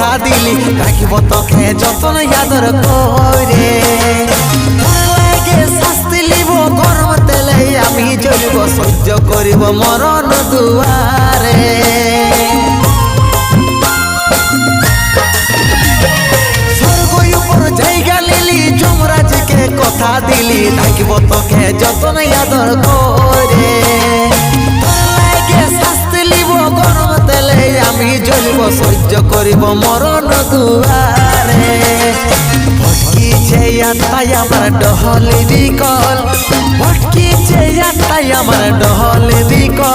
কথা দিলি রাখিব তোকে যতন আদর করে লাগে শাস্তি লিব গরম তেলে আমি জ্বলিব সহ্য করিব মরণ দুয়ারে স্বর্গ উপর জায়গা লিলি যমরাজকে কথা দিলি রাখিব তোকে যতন আদর করে লাগে শাস্তি লিব গরম তেলে আমি জ্বলিব সহ্য করিব মরণ দুয়ারে ভটকিছে আত্মায় আমার ডহল বিকল ভটকিছে আত্মায় আমার ডহল বিকল